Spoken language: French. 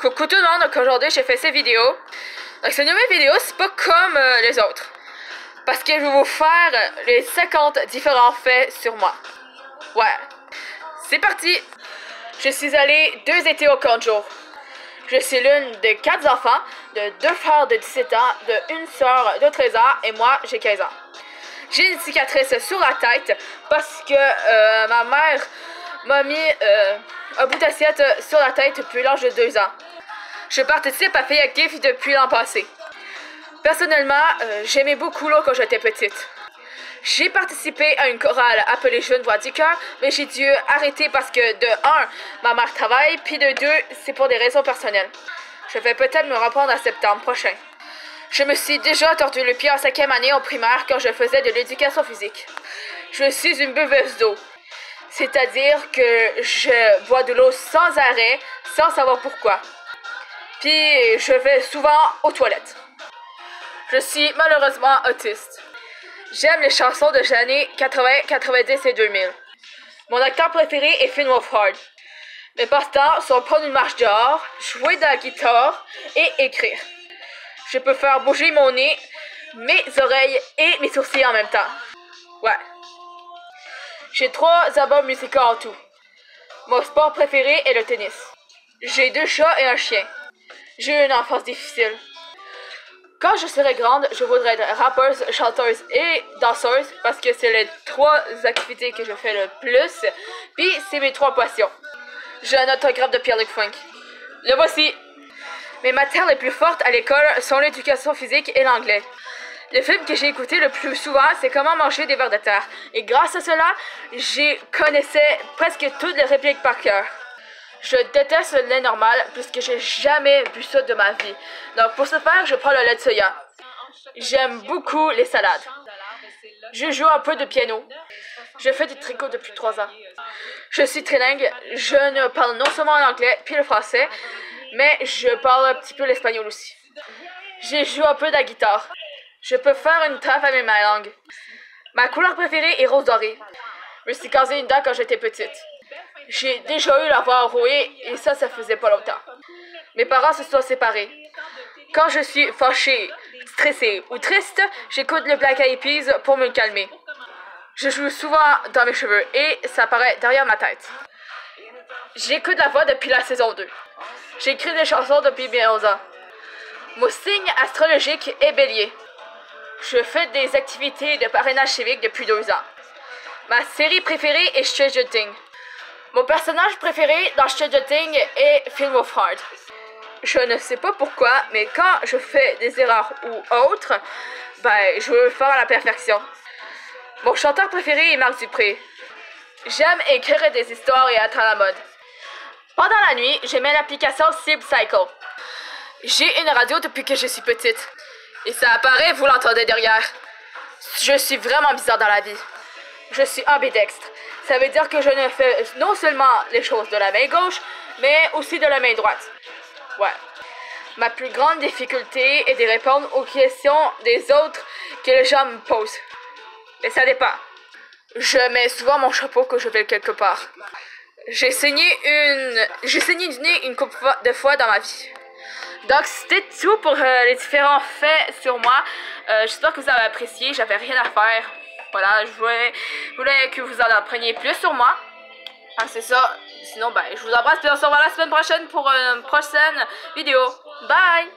Coucou tout le monde, donc aujourd'hui j'ai fait cette vidéo. Donc cette nouvelle vidéo, c'est pas comme les autres. Parce que je vais vous faire les 50 différents faits sur moi. Ouais. C'est parti! Je suis allée 2 étés au camp de jour. Je suis l'une de 4 enfants, de 2 frères de 17 ans, de 1 soeur de 13 ans et moi j'ai 15 ans. J'ai une cicatrice sur la tête parce que ma mère m'a mis un bout d'assiette sur la tête depuis l'âge de 2 ans. Je participe à Filles Actives depuis l'an passé. Personnellement, j'aimais beaucoup l'eau quand j'étais petite. J'ai participé à une chorale appelée Jeunes Voix du Cœur, mais j'ai dû arrêter parce que de 1, ma mère travaille, puis de 2, c'est pour des raisons personnelles. Je vais peut-être me reprendre en septembre prochain. Je me suis déjà tordu le pied en 5e année en primaire quand je faisais de l'éducation physique. Je suis une buveuse d'eau. C'est-à-dire que je bois de l'eau sans arrêt, sans savoir pourquoi. Puis je vais souvent aux toilettes. Je suis malheureusement autiste. J'aime les chansons des années 80, 90 et 2000. Mon acteur préféré est Finn Wolfhard. Mes passe-temps sont prendre une marche dehors, jouer de la guitare et écrire. Je peux faire bouger mon nez, mes oreilles et mes sourcils en même temps. Ouais. J'ai 3 albums musicaux en tout. Mon sport préféré est le tennis. J'ai 2 chats et un chien. J'ai eu une enfance difficile. Quand je serai grande, je voudrais être rappeuse, chanteuse et danseuse parce que c'est les 3 activités que je fais le plus. Puis c'est mes 3 passions. J'ai un autographe de Pierre-Luc Funk. Le voici. Mes matières les plus fortes à l'école sont l'éducation physique et l'anglais. Le film que j'ai écouté le plus souvent, c'est Comment manger des vers de terre. Et grâce à cela, je connaissais presque toutes les répliques par cœur. Je déteste le lait normal puisque j'ai jamais bu ça de ma vie. Donc pour ce faire, je prends le lait de soya. J'aime beaucoup les salades. Je joue un peu de piano. Je fais du tricot depuis 3 ans. Je suis trilingue. Je ne parle non seulement l'anglais puis le français, mais je parle un petit peu l'espagnol aussi. Je joue un peu de la guitare. Je peux faire une traffe avec ma langue. Ma couleur préférée est rose doré. Je me suis cassé une dent quand j'étais petite. J'ai déjà eu la voix enrouée et ça faisait pas longtemps. Mes parents se sont séparés. Quand je suis fâchée, stressée ou triste, j'écoute le Black Eyed Peas pour me calmer. Je joue souvent dans mes cheveux et ça apparaît derrière ma tête. J'écoute la voix depuis la saison 2. J'écris des chansons depuis bien 11 ans. Mon signe astrologique est Bélier. Je fais des activités de parrainage civique depuis 2 ans. Ma série préférée est Stranger Things. Mon personnage préféré dans Stranger Things est Finn Wolfhard. Je ne sais pas pourquoi, mais quand je fais des erreurs ou autres, je veux le faire à la perfection. Mon chanteur préféré est Marc Dupré. J'aime écrire des histoires et être à la mode. Pendant la nuit, j'aimais l'application Sleep Cycle. J'ai une radio depuis que je suis petite. Et ça apparaît, vous l'entendez derrière. Je suis vraiment bizarre dans la vie. Je suis ambidextre. Ça veut dire que je ne fais non seulement les choses de la main gauche, mais aussi de la main droite. Ouais. Ma plus grande difficulté est de répondre aux questions des autres que les gens me posent. Mais ça dépend. Je mets souvent mon chapeau quand je vais quelque part. J'ai saigné du nez une couple de fois dans ma vie. Donc c'était tout pour les différents faits sur moi. J'espère que vous avez apprécié. J'avais rien à faire. Voilà, je voulais que vous en appreniez plus sur moi. Ah, c'est ça. Sinon, je vous embrasse et on se revoit la semaine prochaine pour une prochaine vidéo. Bye!